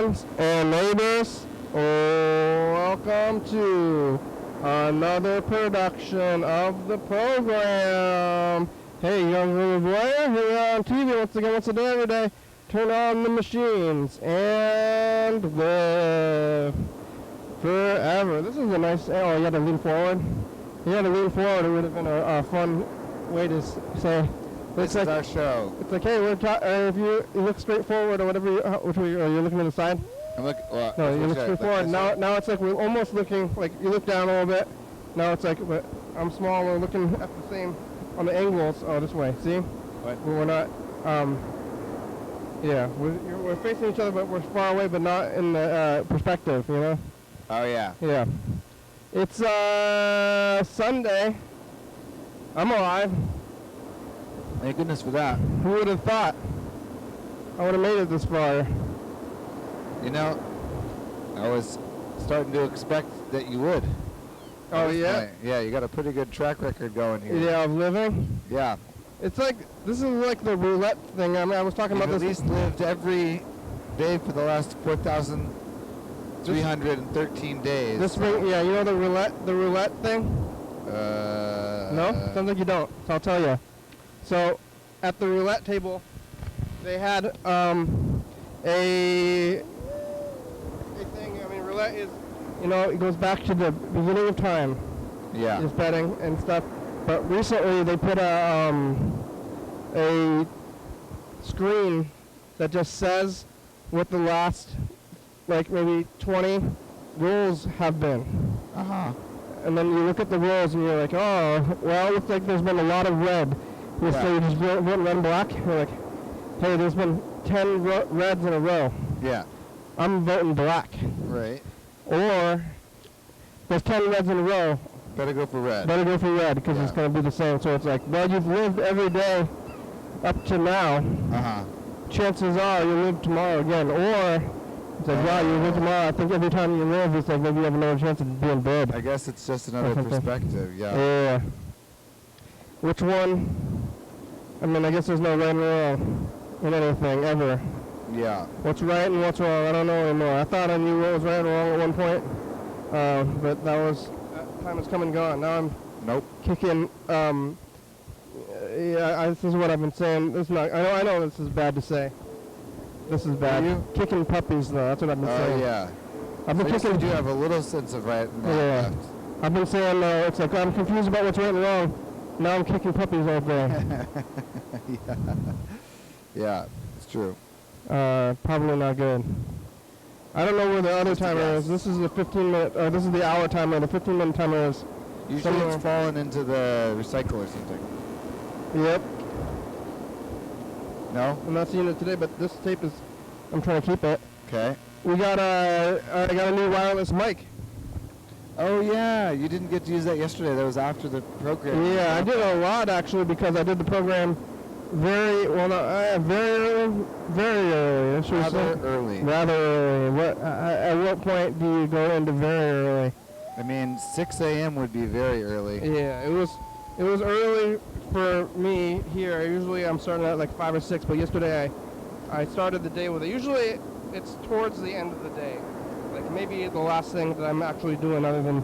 friends and neighbors, welcome to another production of the program. Hey, young little boy, here we are on TV once again, once a day, every day. Turn on the machines and live forever. This is a nice, oh, you had to lean forward. You had to lean forward, it would have been a fun way to say. This is our show. It's like, hey, if you look straight forward or whatever, which way are you looking to the side? I'm looking. Well, no, you look straight forward. Now it's like we're almost looking like you look down a little bit. Now it's like, but I'm small. We're looking at the same on the angles. Oh, this way. See? What? We're not. Yeah, we're facing each other, but we're far away, but not in the perspective. You know? Oh yeah. Yeah. It's Sunday. I'm alive. Thank goodness for that. Who would have thought I would have made it this far? You know, I was starting to expect that you would. Oh, yeah? Yeah, you got a pretty good track record going here. Yeah, of living? Yeah. It's like, this is like the roulette thing. I mean, I was talking about this. At least lived every day for the last 4,313 days. This ring, yeah, you know the roulette thing? No? Sounds like you don't, so I'll tell you. So, at the roulette table, they had a thing. I mean, roulette is, you know, it goes back to the beginning of time. Yeah. Just betting and stuff. But recently, they put a screen that just says what the last, like maybe 20 rolls have been. Uh-huh. And then you look at the rolls and you're like, oh, well, it looks like there's been a lot of red. You say you just vote red and black. You're like, hey, there's been 10 reds in a row. Yeah. I'm voting black. Right. Or there's 10 reds in a row. Better go for red. Better go for red because it's going to be the same. So it's like, well, you've lived every day up to now. Uh-huh. Chances are you'll live tomorrow again. Or it's like, wow, you live tomorrow. I think every time you live, it's like maybe you have another chance of being dead. I guess it's just another perspective, yeah. Yeah. Which one? I mean, I guess there's no right and wrong in anything, ever. Yeah. What's right and what's wrong, I don't know anymore. I thought I knew what was right and wrong at one point, but that time has come and gone. Now I'm kicking, this is what I've been saying. This is not, I know this is bad to say. This is bad. Kicking puppies, though, that's what I've been saying. Oh, yeah. I've been kicking. You do have a little sense of right and wrong left. I've been saying, it's like I'm confused about what's right and wrong. Now I'm kicking puppies all day. Yeah, it's true. Probably not good. I don't know where the other timer is. This is the 15-minute, or this is the hour timer. The 15-minute timer is usually it's fallen into the recycle or something. Yep. No? I'm not seeing it today, but this tape is, I'm trying to keep it. Okay. We got I got a new wireless mic. Oh yeah, you didn't get to use that yesterday. That was after the program. Yeah, I did a lot actually because I did the program very early. Rather early. Rather early. At what point do you go into very early? I mean, 6 a.m. would be very early. Yeah, it was early for me here. Usually I'm starting at like 5 or 6, but yesterday I started the day with it. Usually it's towards the end of the day. Like maybe the last thing that I'm actually doing other than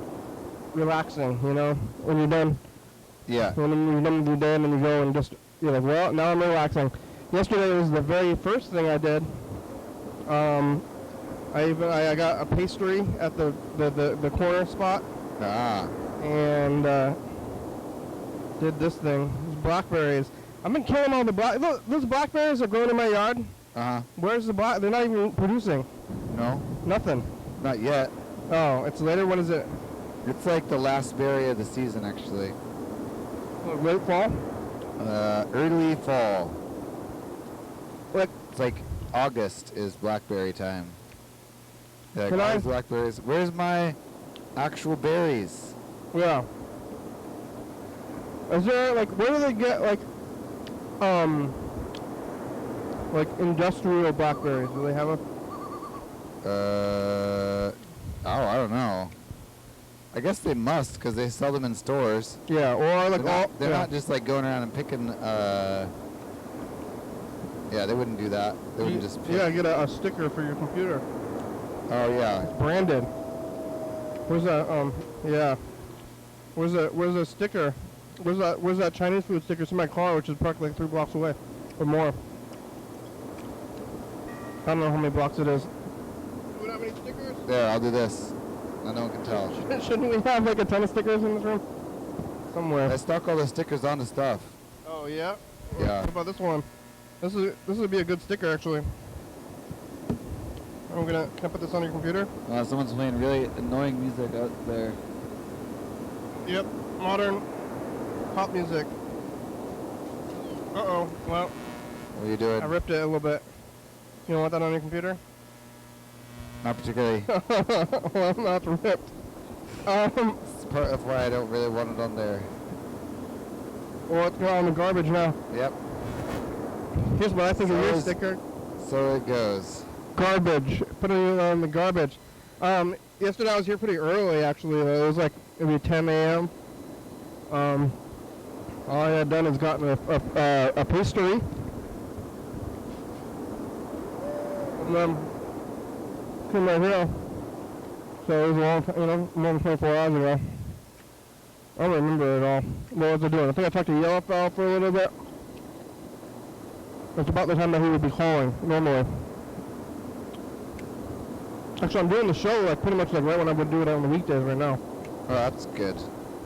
relaxing, you know, when you're done. Yeah. When you're done with your day and then you go and just, you're like, well, now I'm relaxing. Yesterday was the very first thing I did. I got a pastry at the corner spot. Ah. And did this thing. These blackberries. I've been killing all the those blackberries are growing in my yard. Uh-huh. Where's the black? They're not even producing. No? Nothing. Not yet. Oh, it's later? When is it? It's like the last berry of the season, actually. Late fall? Early fall. Like, it's like August is blackberry time. Like, can I? Blackberries. Where's my actual berries? Yeah. Is there, like, where do they get, like industrial blackberries? Do they have a... I don't know. I guess they must, because they sell them in stores. Yeah, or like they're not just like going around and picking. Yeah, they wouldn't do that. They wouldn't just. Yeah, get a sticker for your computer. Oh yeah. It's branded. Where's that? Yeah. Where's the sticker? Where's that Chinese food sticker? It's in my car, which is parked like 3 blocks away, or more. I don't know how many blocks it is. Do we have any stickers? There, I'll do this. No one can tell. Shouldn't we have like a ton of stickers in this room? Somewhere. I stuck all the stickers on the stuff. Oh yeah. Yeah. What about this one? This would be a good sticker actually. Can I put this on your computer? Someone's playing really annoying music out there. Yep, modern pop music. Uh-oh, well. What are you doing? I ripped it a little bit. You don't want that on your computer? Not particularly. Well, not ripped. It's part of why I don't really want it on there. Well, it's going on the garbage now. Yep. Here's what I think of your sticker. So it goes. Garbage. Put it on the garbage. Yesterday I was here pretty early, actually. It was like maybe 10 a.m. All I had done is gotten a pastry. And then came right here. So it was a long time, more than 24 hours ago. I don't remember it all. What was I doing? I think I talked to Yellowfell for a little bit. It's about the time that he would be calling, normally. Actually, I'm doing the show like pretty much like right when I would do it on the weekdays right now. Oh, that's good.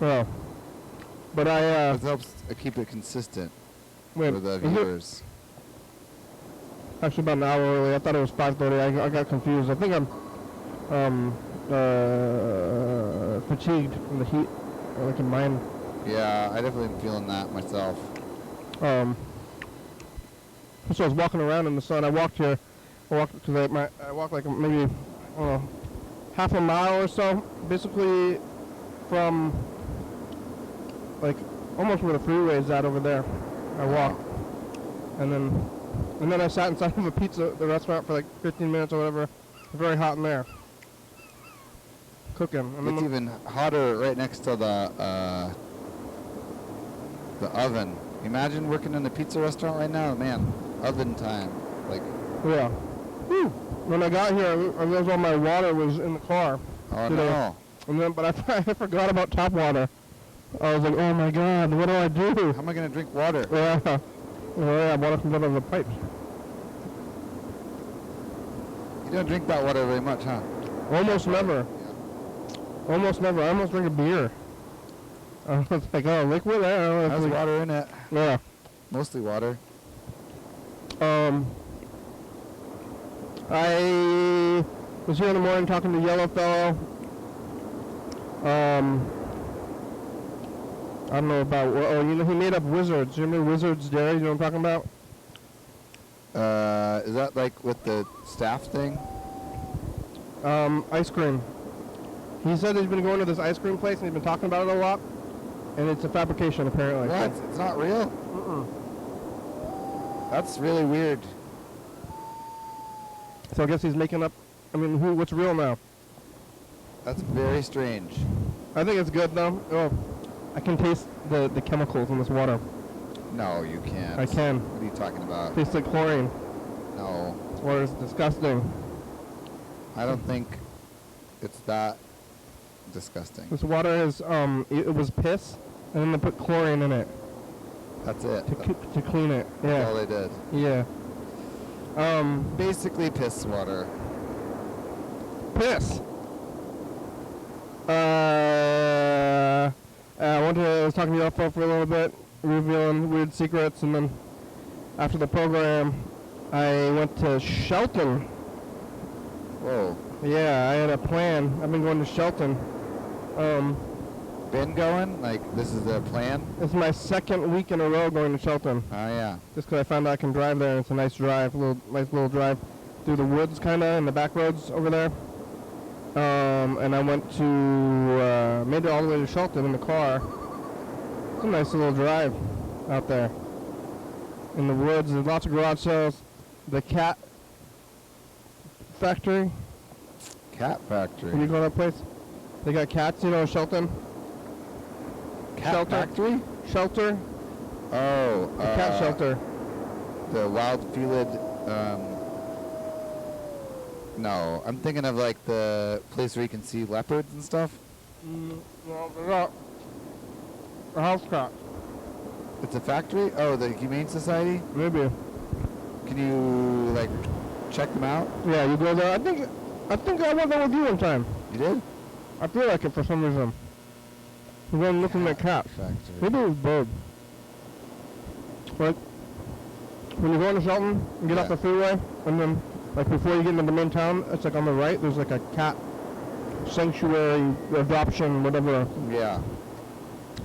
Yeah. But It helps keep it consistent for the viewers. Actually, about an hour early. I thought it was 5:30. I got confused. I think I'm fatigued from the heat. Like in mine. Yeah, I definitely am feeling that myself. So I was walking around in the sun. I walked here. I walked like maybe, I don't know, half a mile or so. Basically from like almost where the freeway is at over there. I walked. And then I sat inside of the restaurant for like 15 minutes or whatever. Very hot in there. Cooking. And It's even hotter right next to the oven. Imagine working in a pizza restaurant right now, man. Oven time, like. Yeah. Whew. When I got here, I realized all my water was in the car. Oh no. And then, but I forgot about tap water. I was like, oh my God, what do I do? How am I gonna drink water? Yeah. Well, yeah, water comes out of the pipes. You don't drink that water very much, huh? Almost never. Yeah. Almost never. I almost drink a beer. I was like, oh, liquid? Has water in it. Yeah. Mostly water. I was here in the morning talking to Yellowfell. I don't know about, he made up Wizards. You remember Wizards Dairy? You know what I'm talking about? Is that like with the staff thing? Ice cream. He said he's been going to this ice cream place and he's been talking about it a lot. And it's a fabrication, apparently. What? It's not real? That's really weird. So I guess he's making up, what's real now? That's very strange. I think it's good though. Oh, I can taste the chemicals in this water. No, you can't. I can. What are you talking about? Tastes like chlorine. No. This water is disgusting. I don't think it's that disgusting. This water is, it was piss, and then they put chlorine in it. That's it. To clean it. Yeah. That's all they did. Yeah. Basically piss water. Piss. I was talking to Yellowfell for a little bit, revealing weird secrets, and then after the program, I went to Shelton. Whoa. Yeah, I had a plan. I've been going to Shelton. Been going? Like, this is a plan? It's my second week in a row going to Shelton. Oh, yeah. Just because I found out I can drive there, and it's a nice drive, nice little drive through the woods, kind of, and the back roads over there. And I went to, made it all the way to Shelton in the car. It's a nice little drive out there in the woods. There's lots of garage sales. The cat factory. Cat factory. Can you go to that place? They got cats, in Shelton. Cat Shelter. factory? Shelter. Oh. The cat shelter. The wild field. No, I'm thinking of like the place where you can see leopards and stuff. Well, they're not. A house cat. It's a factory? Oh, the Humane Society? Maybe. Can you like check them out? Yeah, you go there. I think I went there with you one time. You did? I feel like it for some reason. We're going looking at cats. Factory. Maybe it was bird. Like, when you go into Shelton and get off the freeway, and then, like, before you get into the main town, it's like on the right, there's like a cat sanctuary, adoption, whatever. Yeah.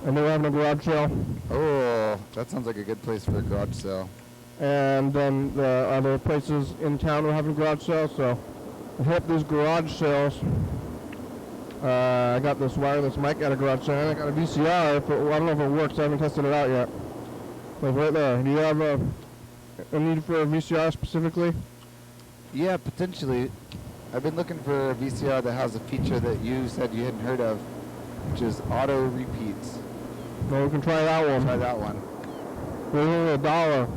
And they were having a garage sale. Oh, that sounds like a good place for a garage sale. And then the other places in town were having garage sales, so I hit these garage sales. I got this wireless mic at a garage sale, and I got a VCR. I don't know if it works. I haven't tested it out yet. Like right there. Do you have a need for a VCR specifically? Yeah, potentially. I've been looking for a VCR that has a feature that you said you hadn't heard of, which is auto repeats. Well, we can try that one. Try that one. It's only $1.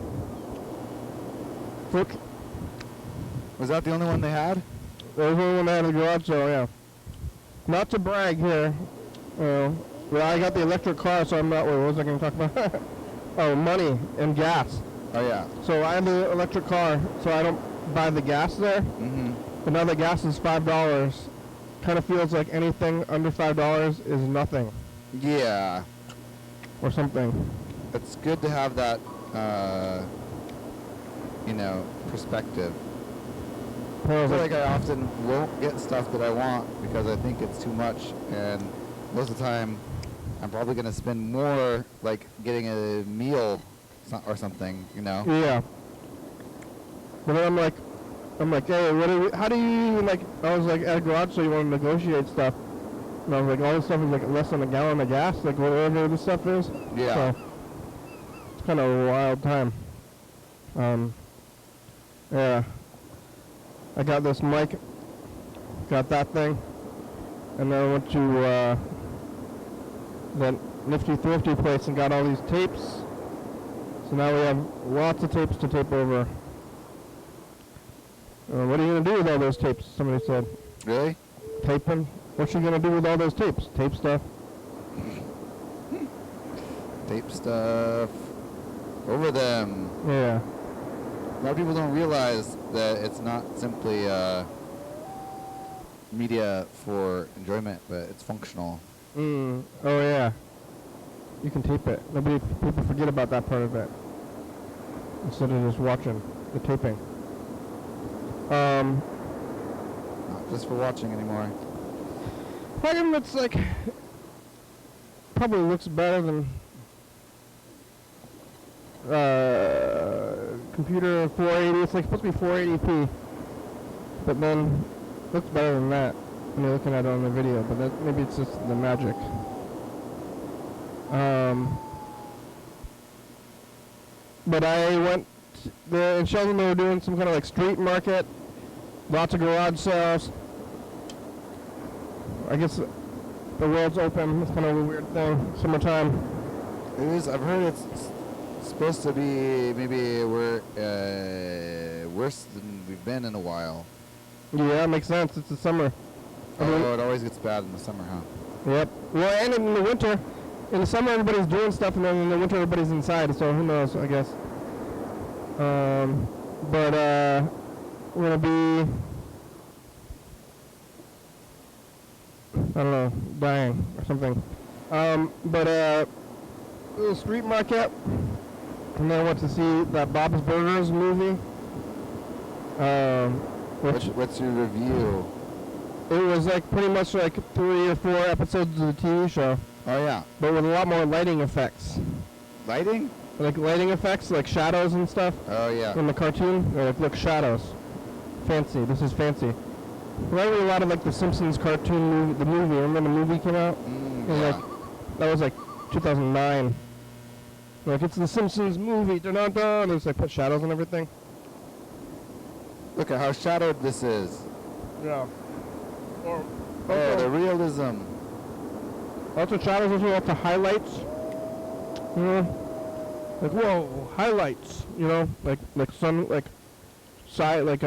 Was that the only one they had? That was the only one they had at the garage sale, yeah. Not to brag here. But I got the electric car, so I'm not. Wait, what was I going to talk about? Oh, money and gas. Oh, yeah. So I have the electric car, so I don't buy the gas there. Mm-hmm. But now the gas is $5. Kind of feels like anything under $5 is nothing. Yeah. Or something. It's good to have that, perspective. I feel like I often won't get stuff that I want because I think it's too much, and most of the time I'm probably going to spend more like getting a meal or something, Yeah. But then I'm like, hey, how do you, like, I was like at a garage so you want to negotiate stuff. And I was like, all this stuff is like less than a gallon of gas, like whatever this stuff is. Yeah. So it's kind of a wild time. Yeah. I got this mic, got that thing, and then I went to that nifty thrifty place and got all these tapes. So now we have lots of tapes to tape over. What are you going to do with all those tapes? Somebody said. Really? Tape them? What's you going to do with all those tapes? Tape stuff? Tape stuff over them. Yeah. A lot of people don't realize that it's not simply media for enjoyment, but it's functional. Oh yeah. You can tape it. People forget about that part of it. Instead of just watching the taping. Not just for watching anymore. I think it's like probably looks better than computer 480. It's like supposed to be 480p, but then looks better than that when you're looking at it on the video. But maybe it's just the magic. But I went in Sheldon. They were doing some kind of like street market, lots of garage sales. I guess the world's open. It's kind of a weird thing. Summertime. It is. I've heard it's supposed to be maybe we're worse than we've been in a while. Yeah, it makes sense. It's the summer. Oh, it always gets bad in the summer, huh? Yep. Well, and in the winter. In the summer, everybody's doing stuff, and then in the winter, everybody's inside. So who knows? I guess. But we're gonna be. I don't know, dying or something. But little street market, and then I went to see that Bob's Burgers movie. What's your review? It was like pretty much like 3 or 4 episodes of the TV show. Oh yeah. But with a lot more lighting effects. Lighting? Like lighting effects, like shadows and stuff. Oh yeah. From the cartoon, they're like, look, shadows. Fancy. This is fancy. Remember a lot of like the Simpsons cartoon movie, the movie. Remember the movie came out? Yeah. Like, that was like 2009. Like it's the Simpsons movie. Da-da-da. And it's like put shadows and everything. Look at how shadowed this is. Yeah. Oh, the realism. Lots of shadows, also lots of highlights. You know? Like whoa, highlights. You know, like sun, like side, like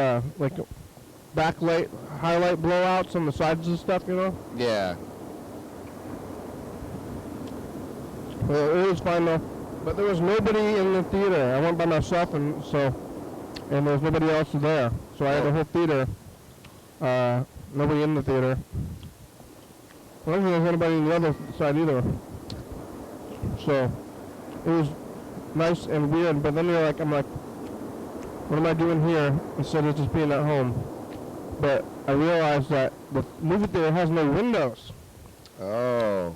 backlight, highlight blowouts on the sides and stuff, you know? Yeah. Well, it was fine though. But there was nobody in the theater. I went by myself, and there was nobody else there. So I had the whole theater. Nobody in the theater. I don't think there was anybody on the other side either. So it was nice and weird. But then I'm like, what am I doing here instead of just being at home? But I realized that the movie theater has no windows. Oh.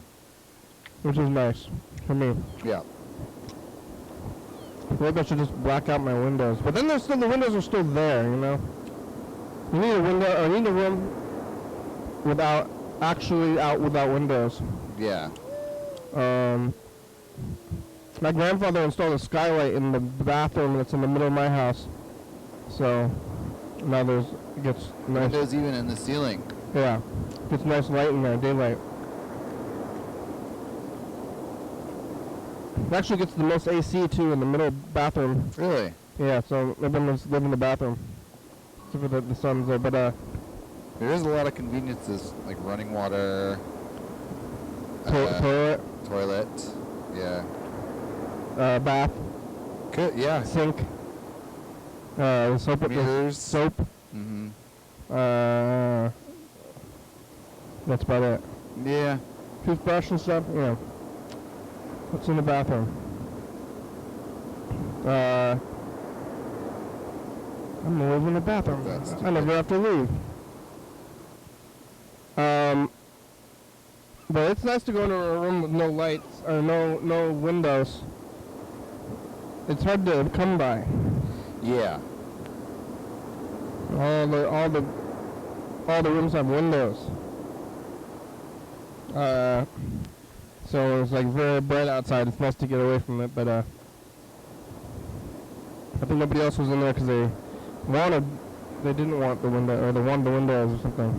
Which is nice for me. Yeah. Maybe I should just black out my windows. But then the windows are still there, you know? You need a window, or you need a room without windows. Yeah. My grandfather installed a skylight in the bathroom that's in the middle of my house. So now it gets nice. Windows even in the ceiling. Yeah. Gets nice light in there, daylight. It actually gets the most AC too in the middle bathroom. Really? Yeah, so everyone live in the bathroom. Except for the sun's there, but there is a lot of conveniences like running water, toilet, yeah, bath, good, yeah, sink, soap, mirrors, soap. Mm-hmm. That's about it. Yeah. Toothbrush and stuff. Yeah. What's in the bathroom? I'm gonna live in the bathroom. I never have to leave. But it's nice to go into a room with no lights or no windows. It's hard to come by. Yeah. All the rooms have windows. So it's like very bright outside. It's nice to get away from it, but I think nobody else was in there because they didn't want the window, or they wanted the windows or something.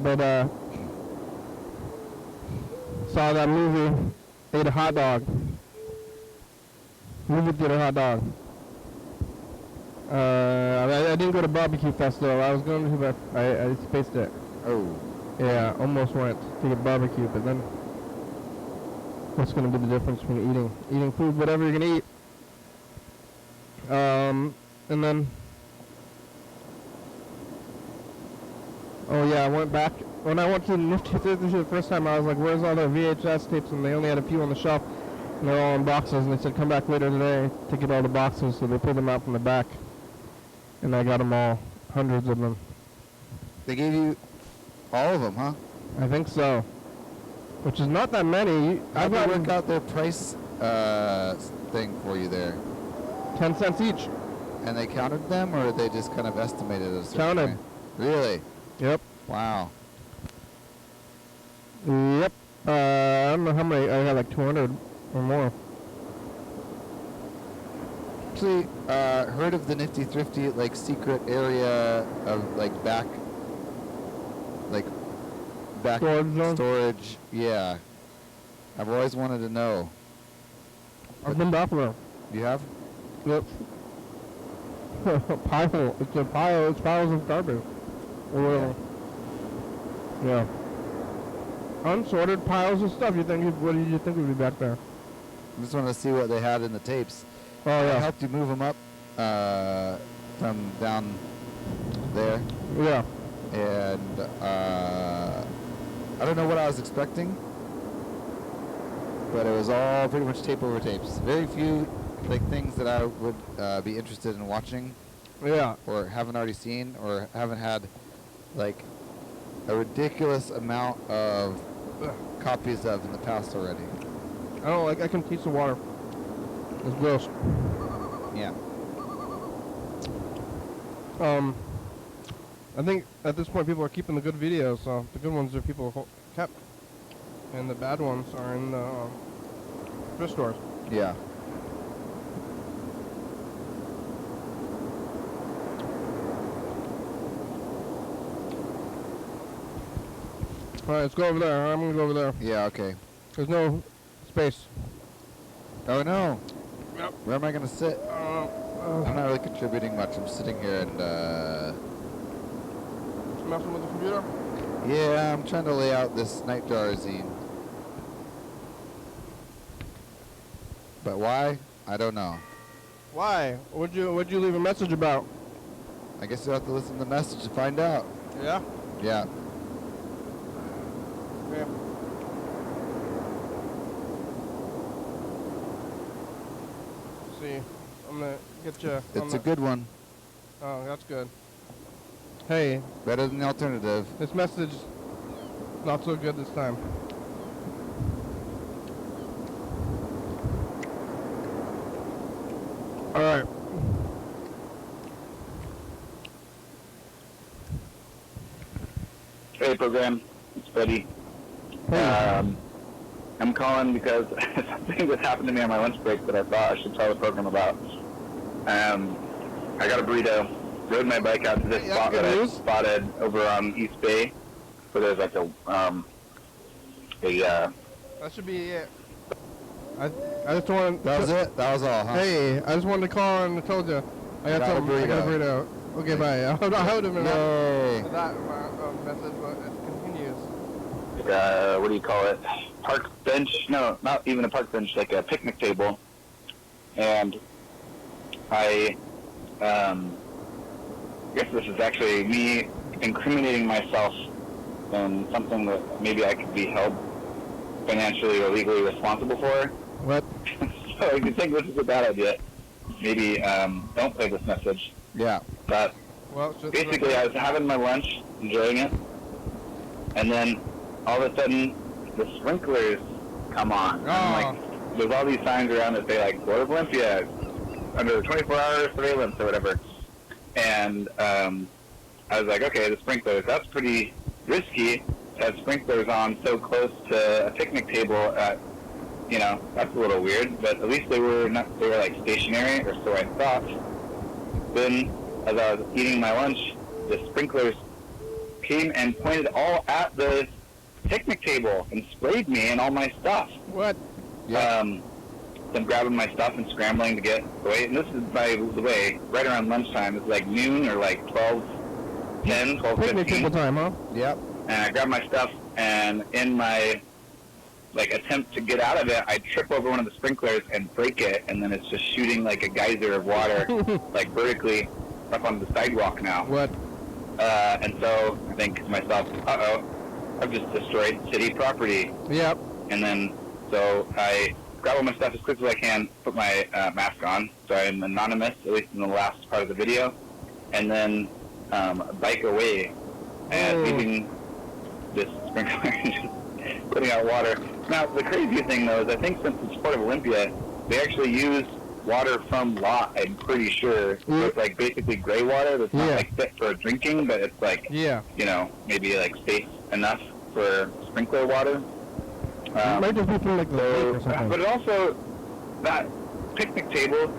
But saw that movie, ate a hot dog. Movie theater hot dog. I didn't go to barbecue festival. I was going to, but I spaced it. Oh. Yeah, almost went to get barbecue, but then what's going to be the difference between eating food, whatever you're going to eat? And then, oh yeah, I went back. When I went to Nifty Thursday the first time, I was like, where's all their VHS tapes? And they only had a few on the shelf, and they're all in boxes, and they said, come back later today to get all the boxes, so they pulled them out from the back, and I got them all, hundreds of them. They gave you all of them, huh? I think so. Which is not that many. I've got to work out their price thing for you there. 10 cents each. And they counted them, or they just kind of estimated a certain Counted. way? Really? Yep. Wow. Yep. I don't know how many. I had like 200 or more. Actually, heard of the Nifty Thrifty like secret area of like back storage. Yeah. I've always wanted to know. I've been back there. You have? Yep. Pile. It's a pile. It's piles of garbage. Or whatever. Yeah. Unsorted piles of stuff. What did you think would be back there? I just wanted to see what they had in the tapes. Oh yeah. I helped you move them up from down there. Yeah. And I don't know what I was expecting, but it was all pretty much tape over tapes. Very few like things that I would be interested in watching. Yeah. Or haven't already seen, or haven't had like a ridiculous amount of copies of in the past already. I don't like. I can taste the water. It's gross. Yeah. I think at this point people are keeping the good videos, so the good ones are people kept, and the bad ones are in the thrift stores. Yeah. All right, let's go over there. I'm gonna go over there. Yeah. Okay. There's no space. Oh no. Yep. Where am I gonna sit? I'm not really contributing much. I'm sitting here and, Messing with the computer? yeah, I'm trying to lay out this Nightjar zine. But why? I don't know. Why? What'd you leave a message about? I guess you'll have to listen to the message to find out. Yeah? Yeah. Yeah. See, I'm gonna get you. It's a good one. Oh, that's good. Hey, Better than the alternative. this message not so good this time. All right. Hey, program. It's Freddy. Hey. I'm calling because something that happened to me on my lunch break that I thought I should tell the program about. I got a burrito, rode my bike out to this spot that I spotted over on East Bay, where there's like That should be it. I just want. That was it? That was all, huh? Hey, I just wanted to call and I told you. I got a burrito. Okay, bye. I would have been that message, but it continues. What do you call it? Park bench? No, not even a park bench, like a picnic table. And I guess this is actually me incriminating myself in something that maybe I could be held financially or legally responsible for. What? So if you think this is a bad idea, maybe don't play this message. Yeah. But basically, I was having my lunch, enjoying it, and then all of a sudden, the sprinklers come on. Oh. And like, there's all these signs around that say like Port of Olympia under 24-hour surveillance or whatever. And I was like, okay, the sprinklers, that's pretty risky to have sprinklers on so close to a picnic table at, you know, that's a little weird, but at least they were like stationary, or so I thought. Then, as I was eating my lunch, the sprinklers came and pointed all at the picnic table and sprayed me and all my stuff. What? Yeah. I'm grabbing my stuff and scrambling to get away. And this is, by the way, right around lunchtime. It's like noon or like 12:10, 12:15. Picnic table time, huh? Yep. And I grab my stuff, and in my attempt to get out of it, I trip over one of the sprinklers and break it, and then it's just shooting like a geyser of water, like vertically up on the sidewalk now. What? And so I think to myself, uh-oh, I've just destroyed city property. Yep. And then, so I grab all my stuff as quick as I can, put my mask on, so I'm anonymous, at least in the last part of the video, and then bike away, and leaving this sprinkler just putting out water. Now, the crazy thing, though, is I think since it's Port of Olympia, they actually use water from lot, I'm pretty sure. So it's like basically gray water that's not like fit for drinking, but it's like, you know, maybe like safe enough for sprinkler water. Might just be from like the lake or something. But it also, that picnic table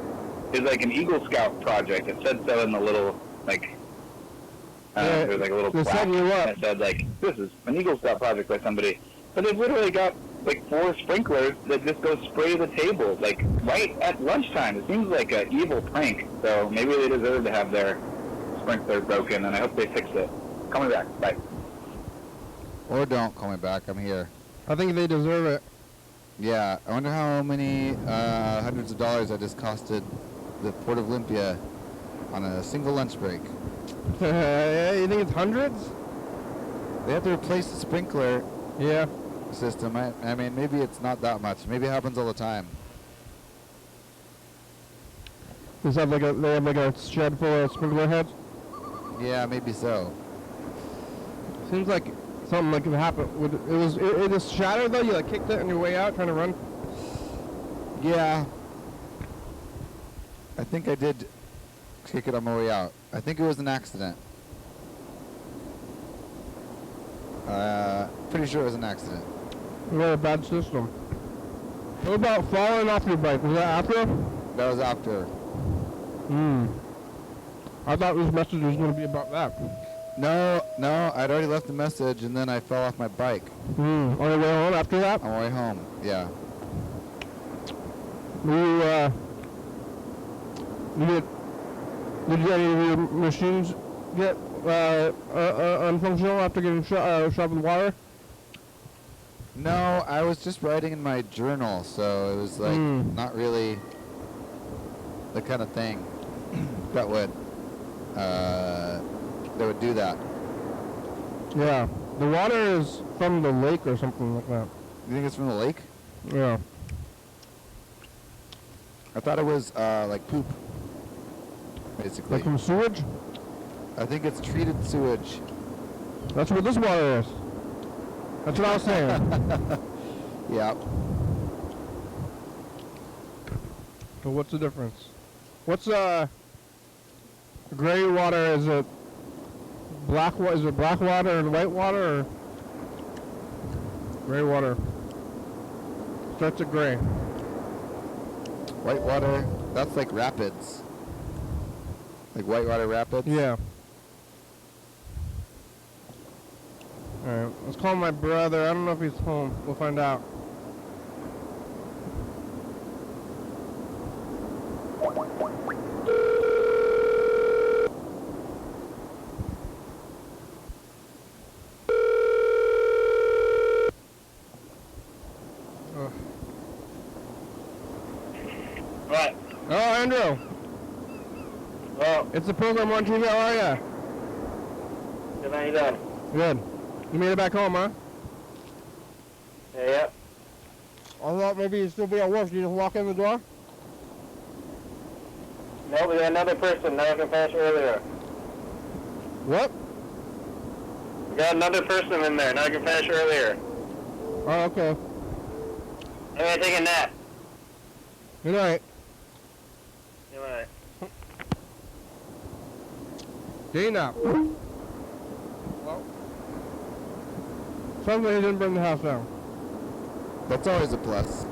is like an Eagle Scout project. It said so in the little, like, there was like a little plaque that said like, this is an Eagle Scout project by somebody. But they've literally got like 4 sprinklers that just go spray the table, like right at lunchtime. It seems like an evil prank. So maybe they deserve to have their sprinkler broken, and I hope they fix it. Call me back. Bye. Or don't call me back. I'm here. I think they deserve it. Yeah. I wonder how many hundreds of dollars I just costed the Port of Olympia on a single lunch break. You think it's hundreds? They have to replace the sprinkler system. I mean, maybe it's not that much. Maybe it happens all the time. They have like a shed full of sprinkler heads? Yeah, maybe so. Seems like something like it happened. It just shattered though? You like kicked it on your way out trying to run? Yeah. I think I did kick it on my way out. I think it was an accident. Pretty sure it was an accident. You got a bad system. What about falling off your bike? Was that after? That was after. I thought this message was going to be about that. No, I'd already left the message and then I fell off my bike. On your way home after that? On my way home, yeah. Did any of your machines get unfunctional after getting shot with water? No, I was just writing in my journal, so it was like not really the kind of thing that would do that. Yeah, the water is from the lake or something like that. You think it's from the lake? Yeah. I thought it was like poop, basically. Like from sewage? I think it's treated sewage. That's what this water is. That's what I was saying. Yeah. So what's the difference? What's gray water? Is it black? Is it black water and white water, or gray water? Starts at gray. White water. That's like rapids. Like whitewater rapids. Yeah. Alright, let's call my brother. I don't know if he's home. We'll find out. What? Oh, Andrew. Oh, It's the program on TV. How are ya? good night, you done? Good. You made it back home, huh? Yeah. I thought maybe you'd still be at work. You just walk in the door? No, we got another person. Now I can finish earlier. What? We got another person in there. Now I can finish earlier. Oh, okay. I'm gonna take a nap. Good night. Good night. Dana. Well, sounds like he didn't burn the house down. That's always a plus.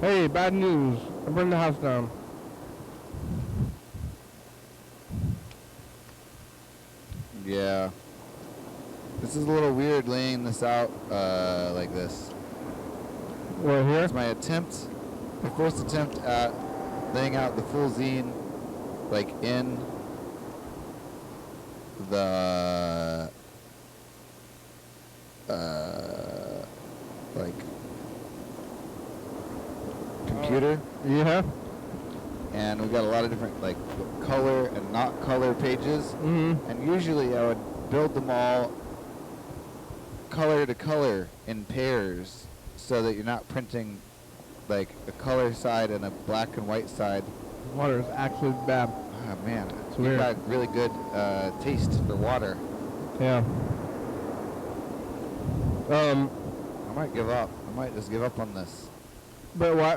Hey, bad news. I burned the house down. Yeah. This is a little weird laying this out like this. We're here? It's my first attempt at laying out the full zine, like in the like computer. Yeah. And we've got a lot of different like color and not color pages. Mm-hmm. And usually I would build them all color to color in pairs so that you're not printing like a color side and a black and white side. Water is actually bad. Oh man, It's you've weird. got really good taste for water. Yeah. I might give up. I might just give up on this. But why?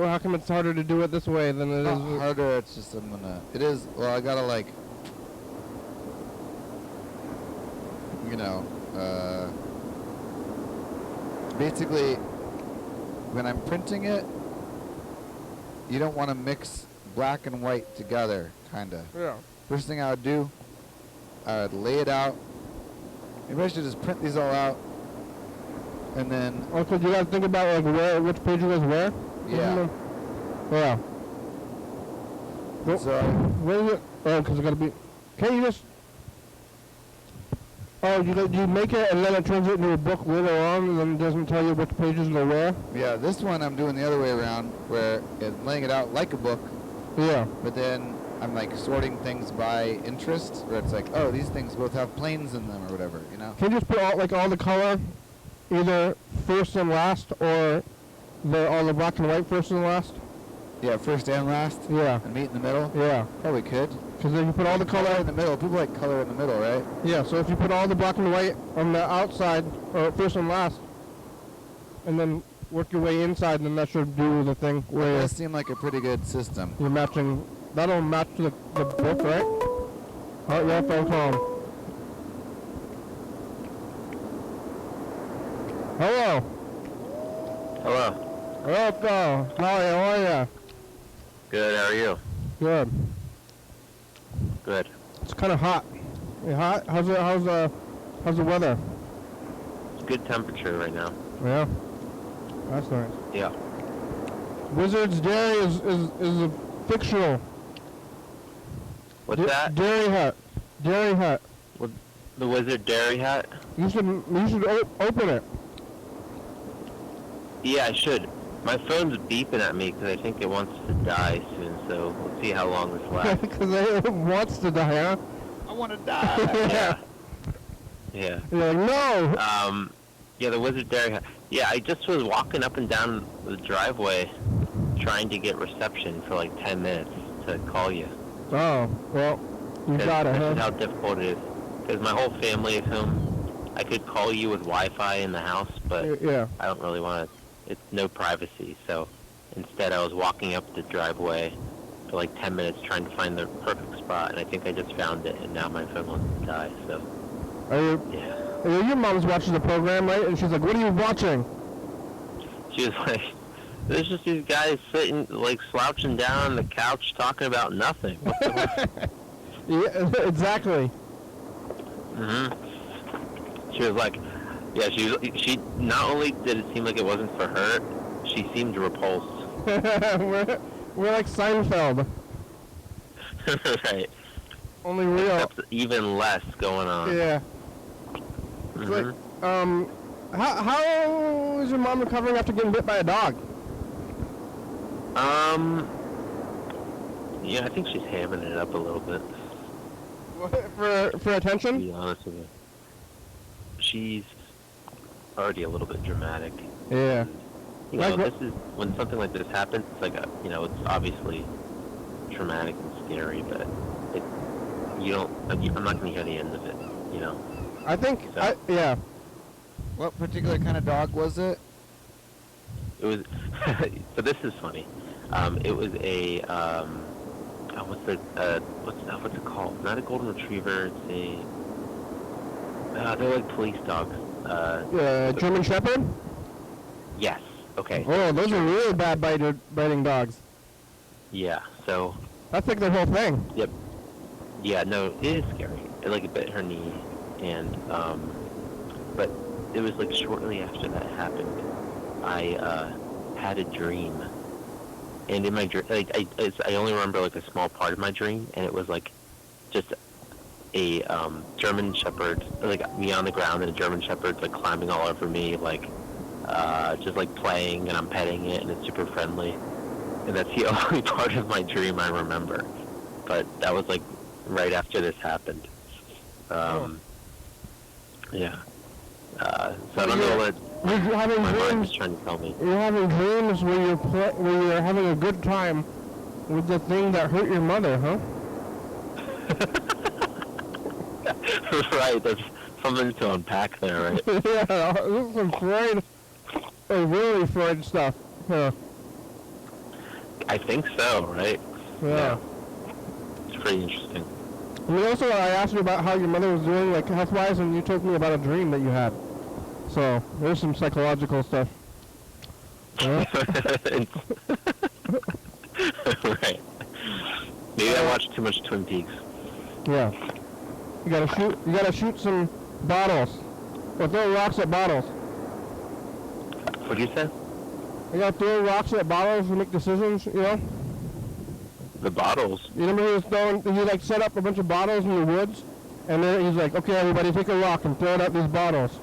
How come it's harder to do it this way than it Not is? harder, it's just it is, well, I gotta like, you know, basically, when I'm printing it, you don't want to mix black and white together, kinda. Yeah. First thing I would do, I would lay it out. Maybe I should just print these all out, and then, Also, you guys think about like which page goes where? yeah. Yeah. Well, So, where is it? Oh, because it gotta be. Can't you just? Oh, you make it and then it turns it into a book later on, and then it doesn't tell you which pages go where. yeah, this one I'm doing the other way around, where it's laying it out like a book, Yeah. but then I'm like sorting things by interest, where it's like, oh, these things both have planes in them or whatever, you know? Can you just put all the color, either first and last, or all the black and white first and last? Yeah, first and last, Yeah. and meet in the middle. Yeah. Probably could. Because then you put all the Color color. in the middle. People like color in the middle, right? Yeah. So if you put all the black and white on the outside, or first and last, and then work your way inside, then that should do the thing That where does seem like a pretty good system. you're matching. That'll match the book, right? Oh, yeah, phone call. Hello. Hello. Hello. Hi, how are ya? Good, how are you? Good. Good. It's kind of hot. You hot? How's the weather? Good temperature right now. Yeah. That's nice. Yeah. Wizard's Dairy is a fictional What's that? Dairy Hut. Dairy Hut. The Wizard Dairy Hut? You should open it. Yeah, I should. My phone's beeping at me because I think it wants to die soon, so we'll see how long this lasts. Because it wants to die, huh? I want to die. Yeah. Yeah. You're like, no! Yeah, the Wizard Dairy Hut. Yeah, I just was walking up and down the driveway trying to get reception for like 10 minutes to call you. Oh, well, you got it, This huh? is how difficult it is. Because my whole family is home. I could call you with Wi-Fi in the house, but Yeah. I don't really want to. It's no privacy, so instead I was walking up the driveway for like 10 minutes trying to find the perfect spot, and I think I just found it, and now my phone wants to die, so yeah. Your mom's watching the program, right? And she's like, what are you watching? She was like, there's just these guys sitting, like, slouching down on the couch talking about nothing. What the Yeah, exactly. She was like, yeah, she not only did it seem like it wasn't for her, she seemed repulsed. we're like Seinfeld. Right. Only real. Except even less going on. Yeah. It's like, how is your mom recovering after getting bit by a dog? Yeah, I think she's hamming it up a little bit. For attention? To be honest with you. She's already a little bit dramatic. Yeah. You know, this is when something like this happens. It's like it's obviously traumatic and scary, but I'm not going to hear the end of it. You know. I think. So. Yeah. What particular kind of dog was it? It was. So this is funny. It was a. What's it called? Not a golden retriever. It's a. They're like police dogs. German Shepherd? Yes. Okay. Oh, those are really bad biting dogs. Yeah. So. That's like their whole thing. Yep. Yeah. No, it is scary. It bit her knee, and but it was like shortly after that happened, I had a dream, and in my dream, I only remember like a small part of my dream, and it was like just a German Shepherd, like me on the ground, and a German Shepherd like climbing all over me, like just like playing, and I'm petting it, and it's super friendly, and that's the only part of my dream I remember. But that was like right after this happened. Yeah. So I don't know what my mind is trying to tell me. You're having dreams where you're having a good time with the thing that hurt your mother, huh? Right, that's something to unpack there, right? Yeah, this is some Freud, really Freud stuff. Huh. I think so, right? Yeah. It's pretty interesting. I mean, also, I asked you about how your mother was doing, like, health-wise, and you told me about a dream that you had. So, there's some psychological stuff. Yeah. Right. Maybe I watched too much Twin Peaks. Yeah. You gotta shoot some bottles. Or throw rocks at bottles. What'd you say? You gotta throw rocks at bottles to make decisions, you know? The bottles? You remember he like set up a bunch of bottles in the woods, and then he's like, okay, everybody take a rock and throw it at these bottles.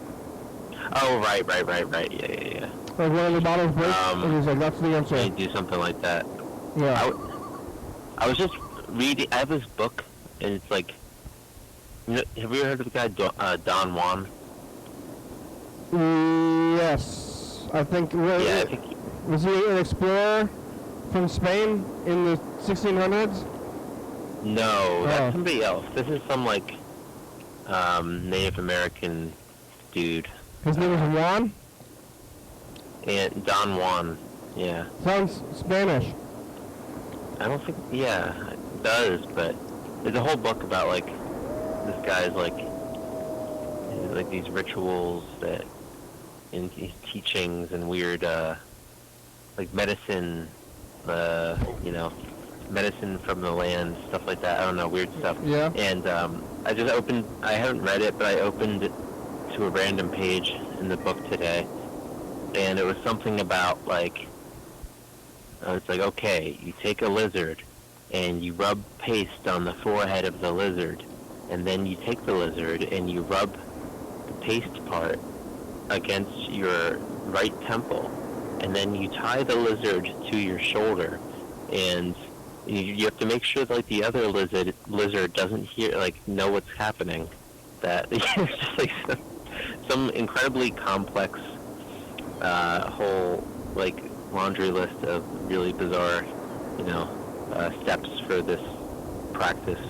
Oh, right. Yeah. Like one of the bottles breaks, and he's like, that's the answer. You do something like that. Yeah. I was just reading, I have this book, and it's like, you know, have you ever heard of the guy Don Juan? Yes. I think, I think was he an explorer from Spain in the 1600s? No, that's somebody else. This is some, like, Native American dude. His name is Juan? And Don Juan, yeah. Sounds Spanish. I don't think, yeah, it does, but there's a whole book about, like, this guy's, like these rituals that, in his teachings and weird, like, medicine, you know, medicine from the land, stuff like that. I don't know, weird stuff. Yeah. And I haven't read it, but I opened it to a random page in the book today, and it was something about, like, it's like, okay, you take a lizard and you rub paste on the forehead of the lizard, and then you take the lizard and you rub the paste part against your right temple, and then you tie the lizard to your shoulder, and you have to make sure that, like, the other lizard doesn't know what's happening. That it's just like some incredibly complex whole like laundry list of really bizarre, steps for this practice.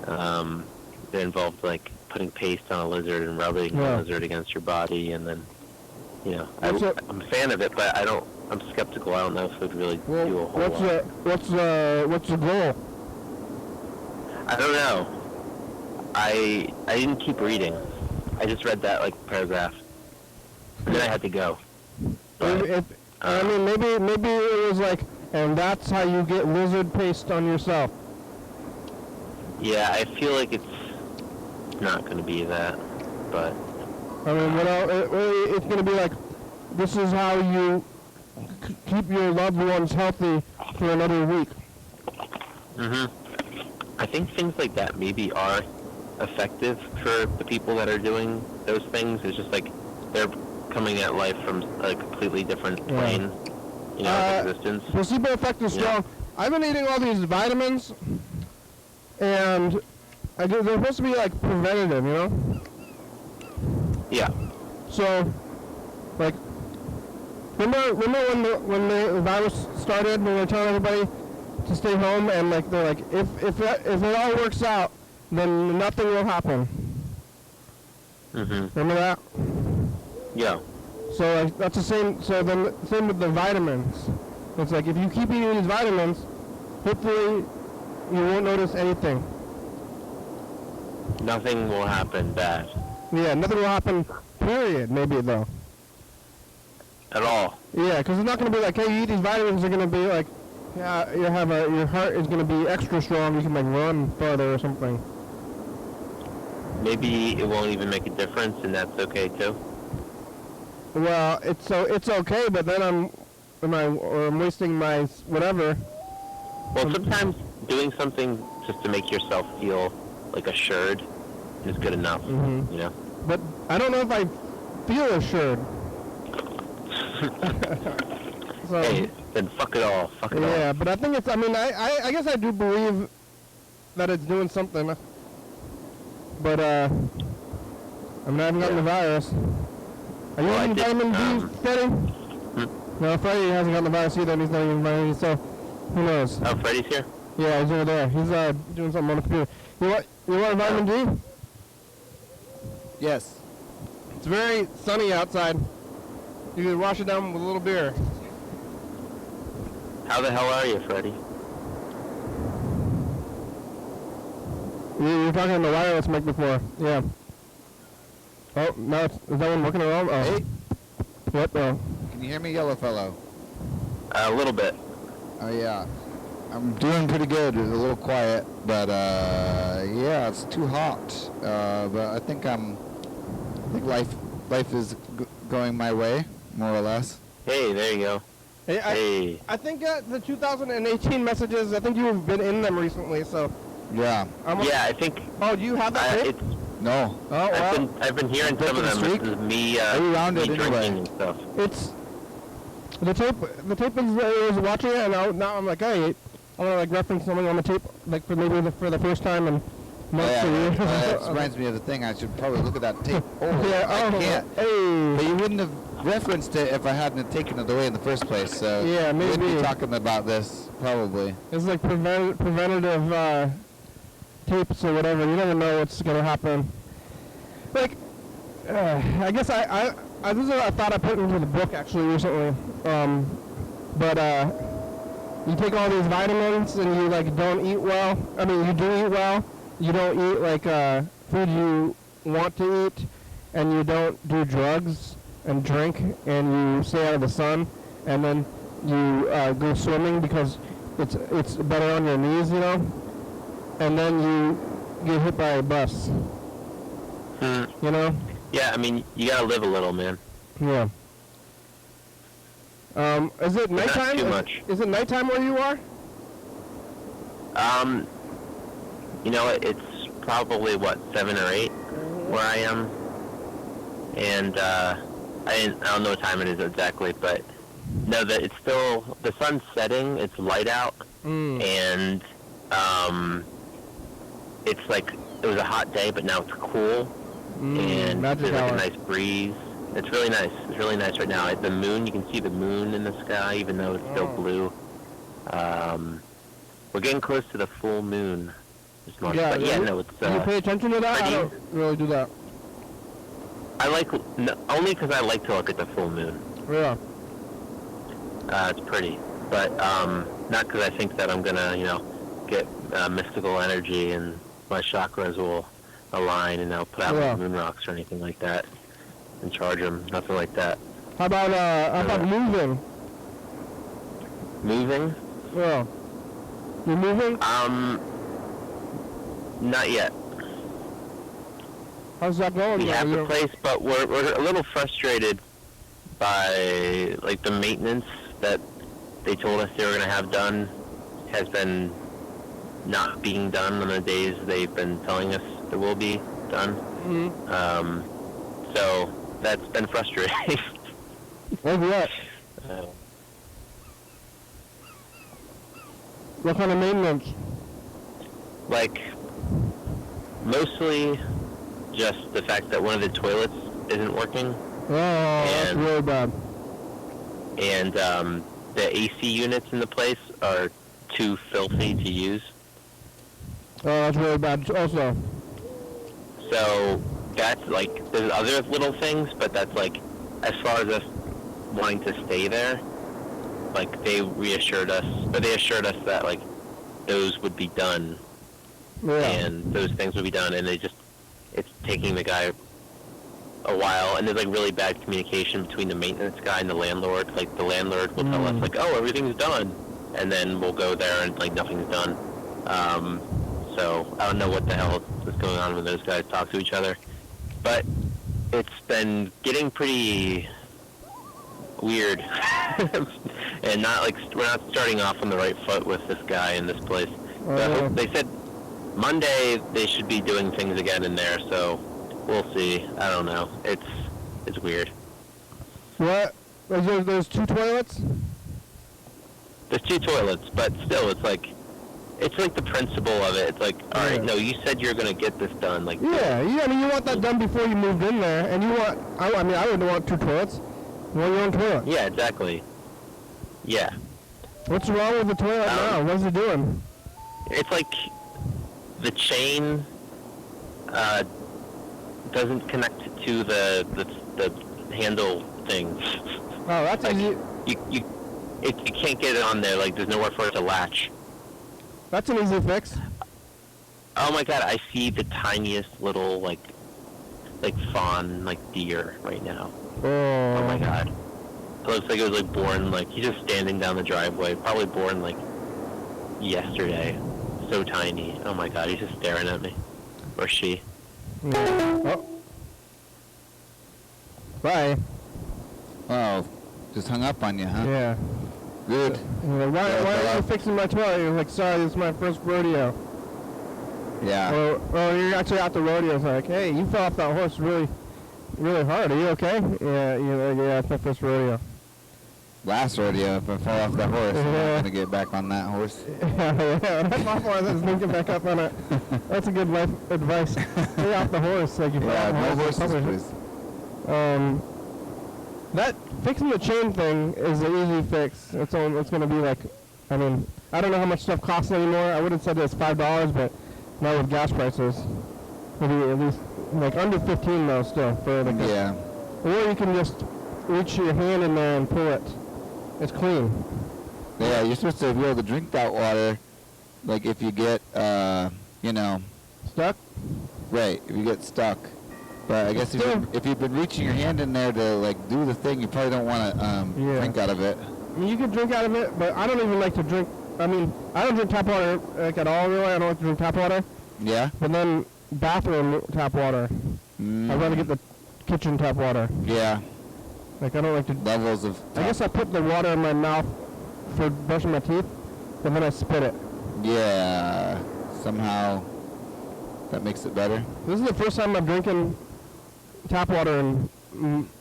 That involved like putting paste on a lizard and rubbing the lizard against your body, and then I'm a fan of it, but I'm skeptical. I don't know if it would really do a whole lot. What's the goal? I don't know. I didn't keep reading. I just read that like paragraph, and then I had to go. But, maybe it was like, and that's how you get lizard paste on yourself. Yeah, I feel like it's not going to be that, but. I mean, it's going to be like, this is how you keep your loved ones healthy for another week. I think things like that maybe are effective for the people that are doing those things. It's just like they're coming at life from a completely different plane, of existence. Placebo effect is strong. I've been eating all these vitamins, and they're supposed to be like preventative, Yeah. So, like, remember when the virus started, when we were telling everybody to stay home, and like they're like, if it all works out, then nothing will happen. Remember that? Yeah. So like that's the same. So then same with the vitamins. It's like if you keep eating these vitamins, hopefully you won't notice anything. Nothing will happen bad. Yeah, nothing will happen. Period. Maybe though. At all. Yeah, because it's not going to be like, hey, you eat these vitamins, they're going to be like, yeah, your heart is going to be extra strong. You can like run further or something. Maybe it won't even make a difference, and that's okay too. Well, it's okay, but then I'm wasting my whatever. Well, sometimes doing something just to make yourself feel like assured is good enough, But I don't know if I feel assured. So, hey, then fuck it all. Fuck it all. Yeah, but I think it's. I mean, I guess I do believe that it's doing something. But I haven't gotten the virus. Are you eating vitamin D, Freddy? No, Freddy hasn't gotten the virus either, and he's not eating vitamin D, so who knows? Oh, Freddy's here? Yeah, he's over there. He's doing something on the computer. You want vitamin D? Yes. It's very sunny outside. You can wash it down with a little beer. How the hell are you, Freddy? You were talking on the wireless mic before. Yeah. Oh, no, is that one working at all? Oh. Hey. What? Oh. Can you hear me, yellow fellow? A little bit. Oh, yeah. I'm doing pretty good. It's a little quiet, but yeah, it's too hot. But I think life is going my way, more or less. Hey, there you go. Hey. I think the 2018 messages, I think you've been in them recently, so. Yeah. Yeah, I think. Oh, do you have that tape? No. Oh, wow. I've been hearing some of them. Streak? This is me, around it drinking anyway? and stuff. It's the tape is I was watching it, and now I'm like, hey, I want to like reference something on the tape, like for the first time in months or years. That reminds me of the thing. I should probably look at that tape. Oh, yeah, I can't. Hey. But you wouldn't have referenced it if I hadn't taken it away in the first place. So yeah, maybe. We wouldn't be talking about this probably. It's like preventative tapes or whatever. You never know what's gonna happen. Like, I guess this is a thought I put into the book actually recently. But you take all these vitamins and you like don't eat well. I mean, you do eat well. You don't eat like food you want to eat, and you don't do drugs and drink, and you stay out of the sun, and then you go swimming because it's better on your knees, and then you get hit by a bus. Yeah, I mean, you gotta live a little, man. Yeah. Is it nighttime? Not too much. Is it nighttime where you are? You know, it's probably, 7 or 8 where I am. And, I don't know what time it is exactly, but no, that it's still, the sun's setting, it's light out, and, it's like, it was a hot day, but now it's cool, and there's like a nice breeze. It's really nice. It's really nice right now. The moon, you can see the moon in the sky, even though it's still blue. We're getting close to the full moon this morning. Yeah, but yeah, no, it's, do you pay attention to that? I don't really do that. I like, only because I like to look at the full moon. Yeah. It's pretty, but not because I think that I'm gonna, get mystical energy and my chakras will align and I'll put out my moon rocks or anything like that and charge them. Nothing like that. How about moving? Moving? Yeah. You moving? Not yet. How's that going? We have the place, but we're a little frustrated by like the maintenance that they told us they were going to have done has been not being done on the days they've been telling us it will be done. So that's been frustrating. Like what? What kind of maintenance? Like, mostly just the fact that one of the toilets isn't working. Oh, that's really bad. And the AC units in the place are too filthy to use. Oh, that's really bad also. So that's like, there's other little things, but that's like, as far as us wanting to stay there, like they assured us that like those would be done. Yeah. And those things would be done, and it's taking the guy a while, and there's like really bad communication between the maintenance guy and the landlord. Like the landlord will tell us like, oh, everything's done, and then we'll go there and like nothing's done. So I don't know what the hell is going on when those guys talk to each other, but it's been getting pretty weird, and we're not starting off on the right foot with this guy in this place. So they said Monday they should be doing things again in there, so we'll see. I don't know. It's weird. What? There's 2 toilets? There's 2 toilets, but still, it's like the principle of it. It's like, all right, no, you said you're gonna get this done. Like, yeah. I mean, you want that done before you moved in there, and you want. I would want 2 toilets. You want your own toilet. Yeah, exactly. Yeah. What's wrong with the toilet now? What's it doing? It's like the chain doesn't connect to the handle thing. Oh, that's like, easy. You can't get it on there. Like there's nowhere for it to latch. That's an easy fix. Oh my god, I see the tiniest little like fawn deer right now. Oh my god. It looks like it was born he's just standing down the driveway, probably born yesterday. So tiny. Oh my god, he's just staring at me. Or she. Oh. Bye. Oh, just hung up on you, huh? Yeah. Good. Why are you fixing my toilet? You're like, sorry, this is my first rodeo. Yeah. Or you're actually at the rodeo. It's like, hey, you fell off that horse really, really hard. Are you okay? Yeah, it's my first rodeo. Last rodeo, if I fall off that horse, I'm not going to get back on that horse. Yeah, that's my fault. I was get back up on it. That's a good life advice. Stay off the horse. Like you fall off no the horses, please. That fixing the chain thing is an easy fix. It's going to be I don't know how much stuff costs anymore. I would have said it's $5, but now with gas prices, maybe at least under 15 though still for yeah. Or you can just reach your hand in there and pull it. It's clean. Yeah, you're supposed to be able to drink that water, if you get, stuck. Right, if you get stuck. But I guess if you've been reaching your hand in there to do the thing, you probably don't want to drink out of it. I mean, you can drink out of it, but I don't even like to drink. I don't drink tap water at all. Really, I don't like to drink tap water. Yeah. But then bathroom tap water. I'd rather get the kitchen tap water. Yeah. I don't like to. Levels of. I guess I put the water in my mouth for brushing my teeth, and then I spit it. Yeah. Somehow that makes it better. This is the first time I'm drinking tap water in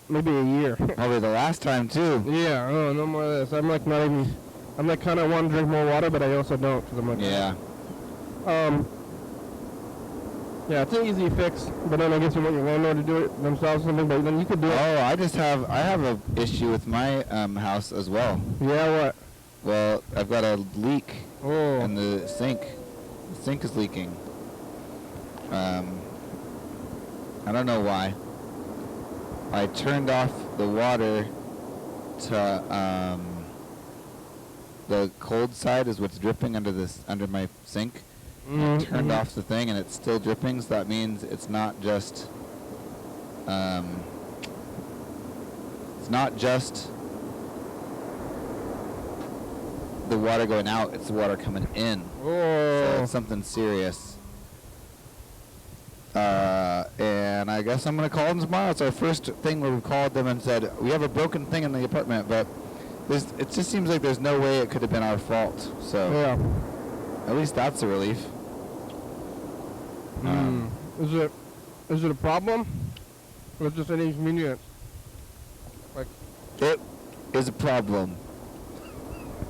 maybe a year. Probably the last time too. Yeah, no more of this. I'm like not even. I'm like kind of want to drink more water, but I also don't because I'm like. Yeah. Yeah, it's an easy fix, but then I guess you want your landlord to do it themselves or something. But then you could do it. Oh, I have a issue with my house as well. Yeah, what? Well, I've got a leak Oh. in the sink. The sink is leaking. I don't know why. I turned off the water to the cold side is what's dripping under my sink. I turned off the thing and it's still dripping, so that means it's not just the water going out, it's the water coming in. Oh. So it's something serious. And I guess I'm going to call them tomorrow. It's our first thing where we called them and said, we have a broken thing in the apartment, but it just seems like there's no way it could have been our fault. So Yeah. at least that's a relief. Is it a problem? Or just an inconvenience? Like. It is a problem.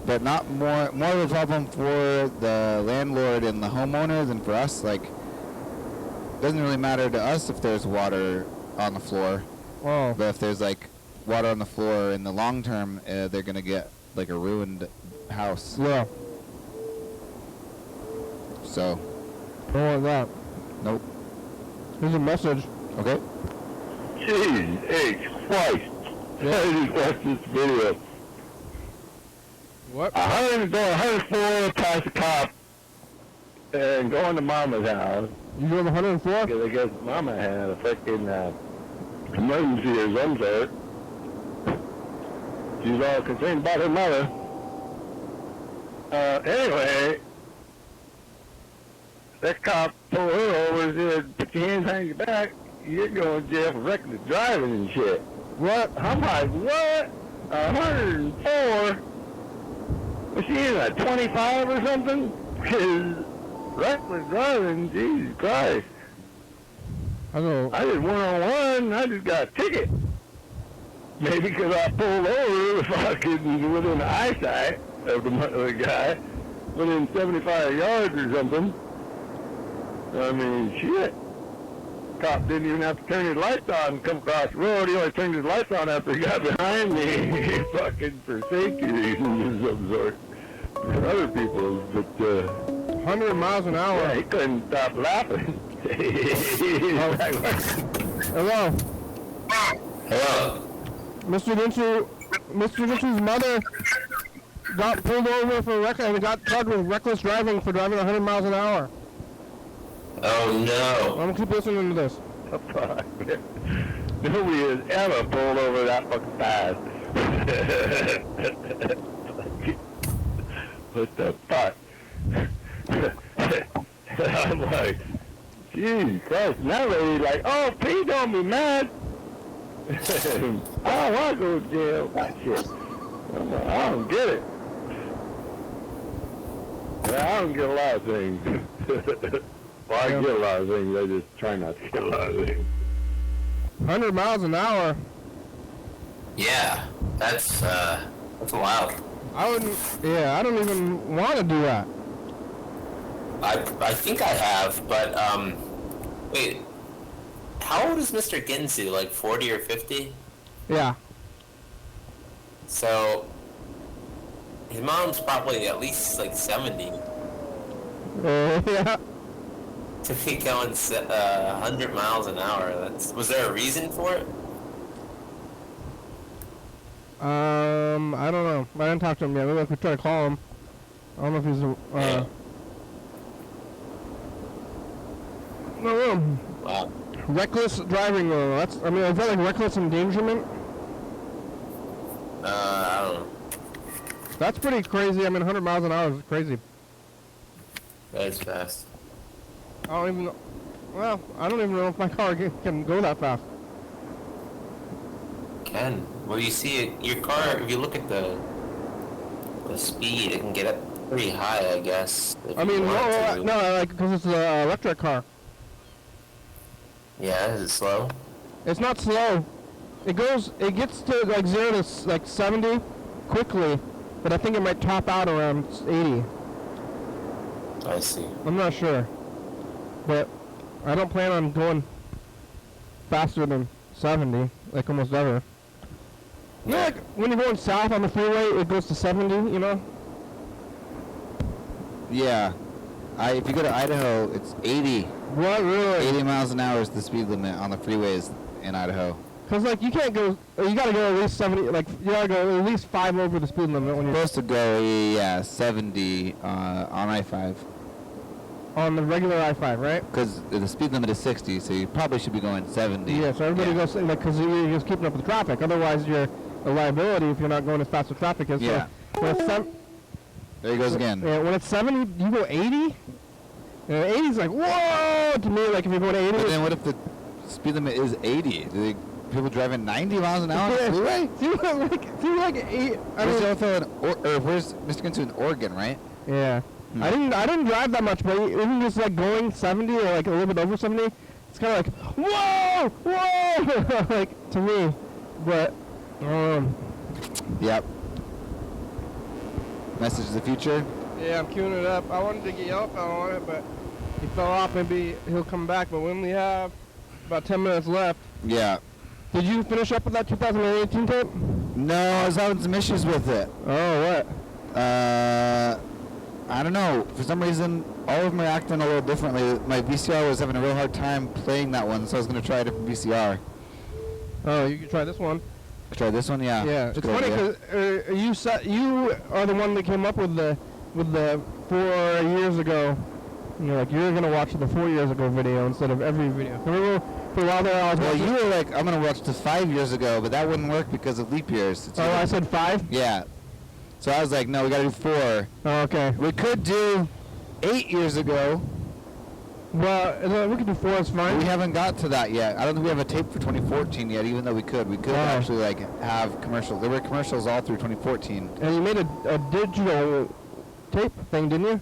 But not more of a problem for the landlord and the homeowner than for us. Like, it doesn't really matter to us if there's water on the floor. Oh. But if there's like water on the floor in the long term, they're gonna get like a ruined house. Yeah. So. Don't want that. Nope. Here's a message. Okay. Jeez, H, Christ. I just watched this video. What? 104 past the cop and going to Mama's house. You drove 104? Because I guess Mama had a freaking emergency or some sort. She's all concerned about her mother. Anyway, that cop pulled her over and said, put your hands behind your back. You're going to jail for reckless driving and shit. What? I'm like, what? 104? Was she in a 25 or something? Because reckless driving, Jesus Christ. I know. I did 101, I just got a ticket. Maybe because I pulled over fucking within eyesight of the guy, within 75 yards or something. I mean, shit. Cop didn't even have to turn his lights on and come across the road. He only turned his lights on after he got behind me, fucking for safety reasons of some sort. For other people, but 100 miles an hour. yeah, he couldn't stop laughing. Hello. Hello. Mr. Lynch's mother got pulled over for and got charged with reckless driving for driving 100 miles an hour. Oh no. I'm gonna keep listening to this. Fuck. Nobody has ever pulled over that fucking fast. What the fuck? I'm like, Jesus Christ. And that lady's like, oh, Pete, don't be mad. I don't want to go to jail. That shit. I'm like, I don't get it. Yeah, I don't get a lot of things. Well, I get a lot of things. I just try not to get a lot of things. 100 miles an hour. Yeah, that's wild. I don't even want to do that. I think I have, but wait, how old is Mr. Ginsu? Like 40 or 50? Yeah. So his mom's probably at least like 70 Yeah. to be going 100 miles an hour. Was there a reason for it? I don't know. I didn't talk to him yet. Maybe I could try to call him. I don't know if he's Yeah. No. Wow. Reckless driving. Is that like reckless endangerment? I don't know. That's pretty crazy. 100 miles an hour is crazy. That is fast. I don't even know. Well, I don't even know if my car can go that fast. Well, you see your car, if you look at the speed, it can get up pretty high, I guess. I mean, no, like, because it's an electric car. Yeah, is it slow? It's not slow. It gets to like 0 to like 70 quickly, but I think it might top out around 80. I see. I'm not sure, but I don't plan on going faster than 70, like almost ever. You know, like when you're going south on the freeway, it goes to 70, you know? Yeah. If you go to Idaho, it's 80. What, really? 80 miles an hour is the speed limit on the freeways in Idaho. Because, like, you can't go, you gotta go at least 70, like, you gotta go at least 5 over the speed limit when you're Supposed to go, yeah, 70 on I-5. on the regular I-5, right? Because the speed limit is 60, so you probably should be going 70. Yeah, so everybody goes, like, because you're just keeping up with traffic. Otherwise, you're a liability if you're not going as fast as traffic is. Yeah. So when it's There he goes again. yeah, when it's 70, you go 80? And 80 is like, whoa! To me, like, if you're going 80... But then what if the speed limit is 80? Do people driving 90 miles an hour on the freeway? Seems like 8... Where's Mr. Ginsu in Oregon, right? Yeah. I didn't drive that much, but even just, like, going 70 or, like, a little bit over 70, it's kind of like, whoa! Whoa! like, to me. But, Yep. Message of the future. yeah, I'm queuing it up. I wanted to get Yellow Fellow on it, but he fell off. Maybe he'll come back, but we only have about 10 minutes left. Yeah. Did you finish up with that 2018 tape? No, I was having some issues with it. Oh, what? I don't know. For some reason, all of them are acting a little differently. My VCR was having a real hard time playing that one, so I was going to try a different VCR. Oh, you can try this one. Try this one, yeah. Yeah, it's Good funny idea. because you are the one that came up with the 4 years ago. You know, like you're gonna watch the 4 years ago video instead of every video. Remember for a while there I was Well, watching. you were like, I'm going to watch the 5 years ago, but that wouldn't work because of leap years. It's Oh, either- I said 5. Yeah. So I was like, no, we got to do 4. Oh, okay. We could do 8 years ago. Well, we could do 4. It's But fine. we haven't got to that yet. I don't think we have a tape for 2014 yet, even though we could. We could Oh. actually like have commercials. There were commercials all through 2014. And you made a digital tape thing, didn't you?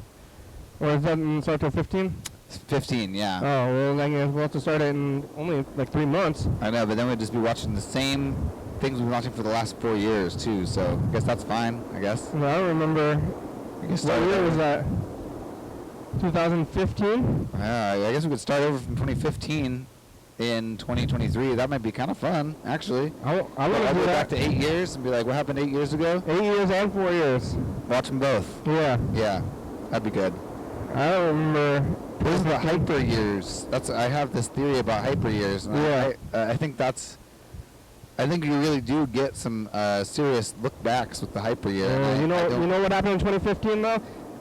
Or is that didn't start till 15? 15, yeah. Oh, well, then we'll have to start it in only like 3 months. I know, but then we'd just be watching the same things we've been watching for the last 4 years too. So I guess that's fine. I guess. Well, I don't remember. We can What start year over. was that? 2015? I guess we could start over from 2015 in 2023. That might be kind of fun, actually. I want I'll to do go that. back to 8 years and be like, what happened 8 years ago? 8 years and 4 years. Watch them both. Yeah. Yeah, that'd be good. I don't remember. This is the hyper years. I have this theory about hyper years. And Yeah. I think you really do get some serious look backs with the hyper year. and You I don't- know what happened in 2015 though?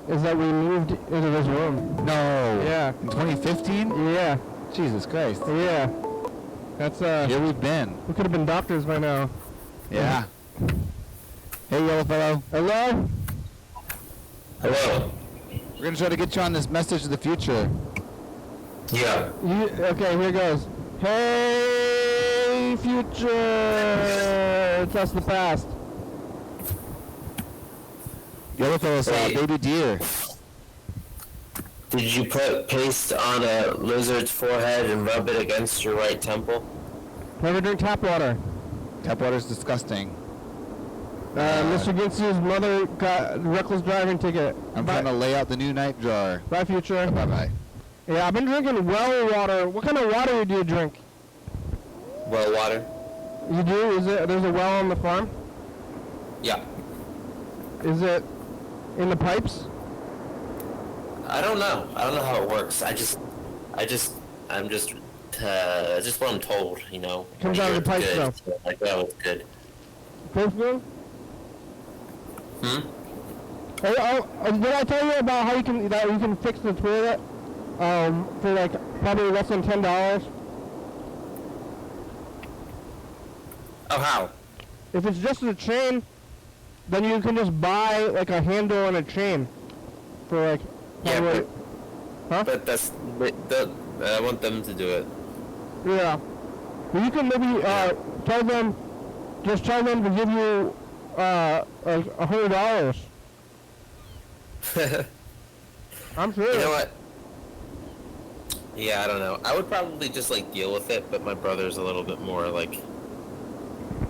Is that we moved into this room. No. Yeah. In 2015? Yeah. Jesus Christ. Yeah. That's Here we've been. we could have been doctors by now. Yeah. Hey, yellow fellow. Hello? Hello. We're gonna try to get you on this message of the future. Yeah. Okay, here goes. Hey, future! Trust the past. Yellow fellow saw a Hey. baby deer. Did you put paste on a lizard's forehead and rub it against your right temple? Never drink tap water. Tap water's disgusting. Mr. Ginsu's mother got a reckless driving ticket. I'm Bye. trying to lay out the new night jar. Bye, future. Bye bye. Yeah, I've been drinking well water. What kind of water do you drink? Well, water? You do? There's a well on the farm? Yeah. Is it in the pipes? I don't know. I don't know how it works. That's what I'm told, you know. Comes out of the It's pipes, good. though. So, like, oh, it's good. Both good? Hmm? Hey, did I tell you about how you can fix the toilet for like probably less than $10? Oh, how? If it's just a chain, then you can just buy like a handle and a chain for like Yeah, probably, huh? but I want them to do it. Yeah. Well, you can maybe tell them to give you like $100. I'm sure. You know what? Yeah, I don't know. I would probably just like deal with it, but my brother's a little bit more like.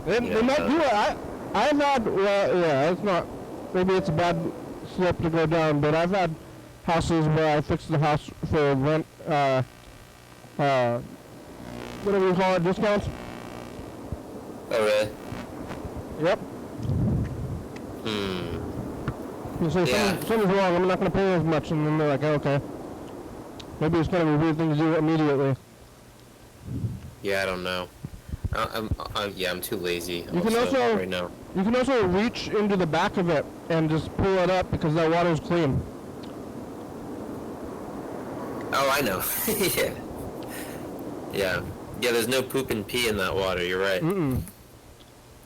They might do it. I've had, well, yeah, it's not, maybe it's a bad slope to go down, but I've had houses where I fixed the house for rent, whatever you call it, discounts. Oh really? Yep. You say Yeah. something's wrong, I'm not going to pay as much, and then they're like, okay. Maybe it's kind of a weird thing to do immediately. Yeah, I don't know. I'm too lazy. You can also right now. You can also reach into the back of it and just pull it up because that water's clean. Oh, I know. Yeah. Yeah. Yeah, there's no poop and pee in that water, you're right. Mm-mm.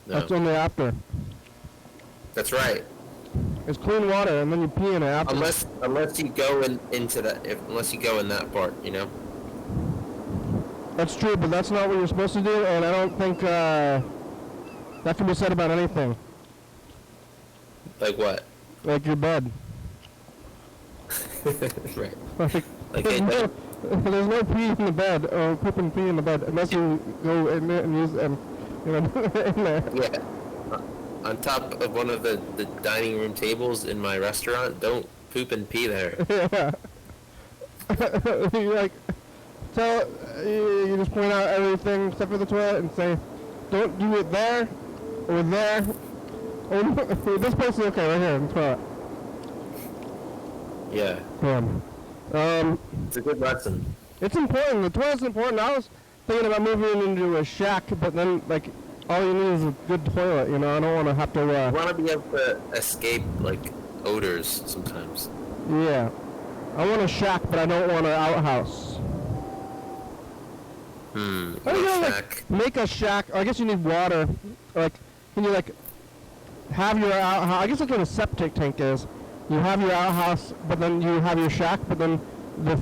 No. That's only after. That's right. It's clean water, and then you pee in it after. Unless you go into that, unless you go in that part, you know? That's true, but that's not what you're supposed to do, and I don't think that can be said about anything. Like what? Like your bed. Right. Like Like there's no pee in the bed, or poop and pee in the bed, unless you go in there and use them, you know, in there. Yeah. On top of one of the dining room tables in my restaurant, don't poop and pee there. Yeah. You like you just point out everything except for the toilet and say, don't do it there or there. Or this place is okay right here in the toilet. Yeah. It's a good lesson. It's important. The toilet's important. I was thinking about moving into a shack, but then like all you need is a good toilet. You know, I don't want to have to. You want to be able to escape like odors sometimes. Yeah, I want a shack, but I don't want an outhouse. I don't know, shack. like, make a shack. I guess you need water. Like, can you like have your outhouse? I guess like what a septic tank is. You have your outhouse, but then you have your shack, but then the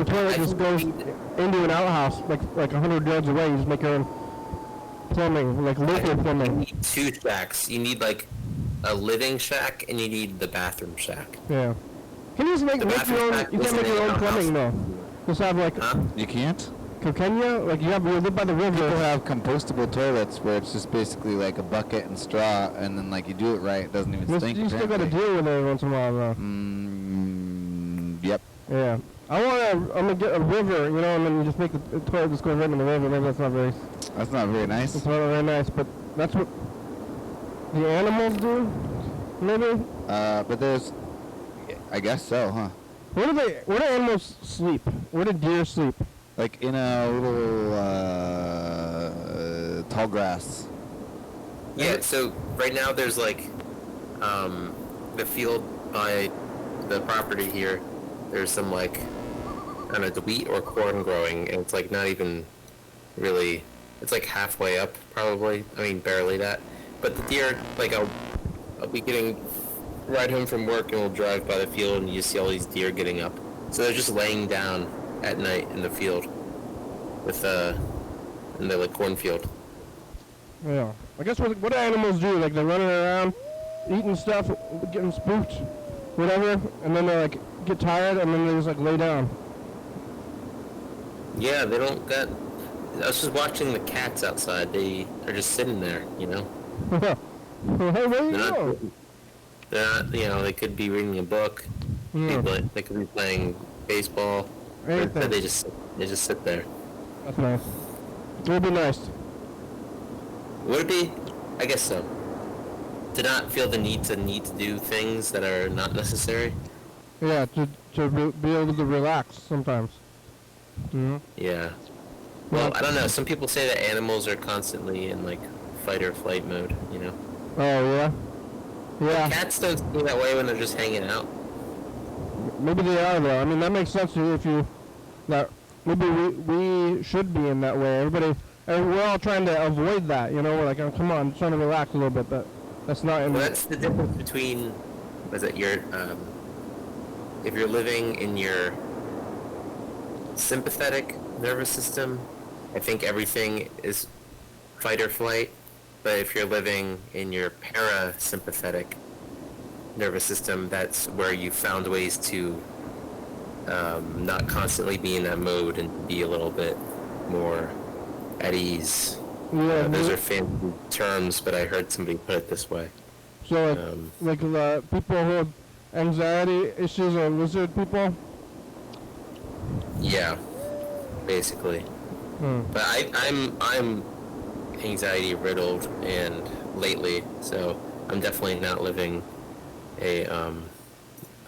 toilet just goes into an outhouse like 100 yards away. You just make your own plumbing, like local plumbing. You need two shacks. You need like a living shack, and you need the bathroom shack. Yeah. Can you just make your own? You can't make your own plumbing though. Just have like. Huh? You can't? Can you? Like you live by the river. People have compostable toilets where it's just basically like a bucket and straw, and then like you do it right, it doesn't even stink. You still got to deal with it every once in a while though. Yep. Yeah. I'm gonna get a river, you know, and then you just make the toilet just go right in the river. Maybe that's not very. That's not very nice. It's not very nice, but that's what the animals do. Maybe. But there's, I guess so, huh? Where do animals sleep? Where do deer sleep? Like in a little tall grass. Yeah. So right now there's like the field by the property here. There's some like I don't know, wheat or corn growing, and it's like not even really. It's like halfway up, probably. I mean, barely that. But the deer, like I'll be ride home from work, and we'll drive by the field, and you see all these deer getting up. So they're just laying down at night in the field, in the like cornfield. Yeah. I guess what do animals do? Like they're running around, eating stuff, getting spooked, whatever, and then they like get tired, and then they just like lay down. Yeah, they don't got. I was just watching the cats outside. They're just sitting there, you know. Hey, where you They're go? not, you know, they could be reading a book. Yeah. They could be playing baseball. Anything. Or they just sit there. That's nice. It would be nice. Would it be? I guess so. To not feel the need to do things that are not necessary. Yeah, to be able to relax sometimes. Mm-hmm. Yeah. Well, I don't know. Some people say that animals are constantly in like fight or flight mode. You know. Oh yeah. Yeah. Cats don't seem that way when they're just hanging out. Maybe they are though. I mean, that makes sense if you. That maybe we should be in that way. Everybody, and we're all trying to avoid that. You know, we're like, oh, come on, I'm trying to relax a little bit, but that's not in. Well, that's the difference between, was it your, if you're living in your sympathetic nervous system, I think everything is fight or flight. But if you're living in your parasympathetic nervous system, that's where you found ways to not constantly be in that mode and be a little bit more at ease. Yeah, those are fancy terms, but I heard somebody put it this way. So like people who have anxiety issues or lizard people? Yeah, basically. But I'm anxiety riddled and lately, so I'm definitely not living a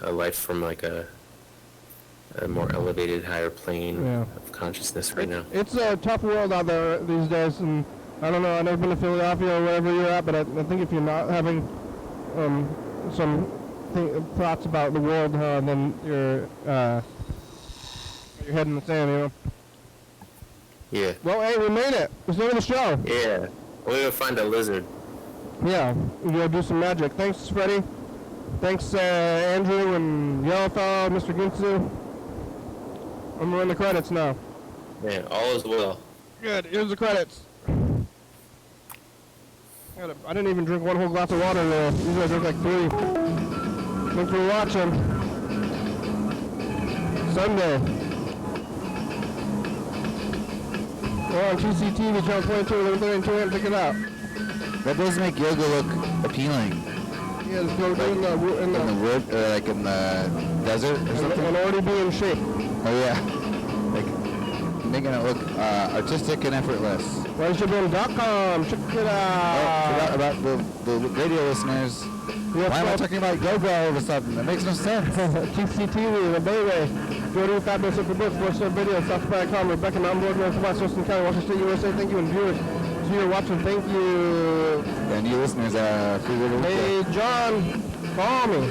life from like a more elevated, higher plane of consciousness right now. It's a tough world out there these days, and I don't know, I've never been to Philadelphia or wherever you're at, but I think if you're not having some thoughts about the world, then you're your head in the sand, you know? Yeah. Well, hey, we made it. It's the end of the show. Yeah. We're gonna find a lizard. Yeah, we're gonna do some magic. Thanks, Freddy. Thanks, Andrew and Yellowfell, Mr. Ginsu. I'm in the credits now. Yeah, all is well. Good. Here's the credits. I didn't even drink one whole glass of water there. Usually I drink like 3. Thanks for watching. Sunday. We're on TCTV Channel 22, 11:32 check it out. That does make yoga look appealing. Yeah, just go Like, in the wood, or like in the desert or something. and already be in shape. Oh yeah, like making it look artistic and effortless. YDHWM.com, check it Oh, out. forgot about the radio listeners. Why am I talking about yoga all of a sudden? That makes no sense. TCTV, the Bayway, Jordan Fabulous Super Books, Voice Video, Southby.com, Rebecca, Mountain Board, Thurston County, Washington State, USA. Thank you, and viewers. So you're watching, thank you. And you listeners, free radio. Hey, John, call me.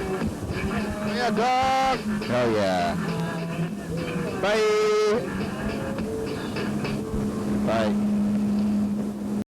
Yeah, dog. Oh yeah. Bye. Bye.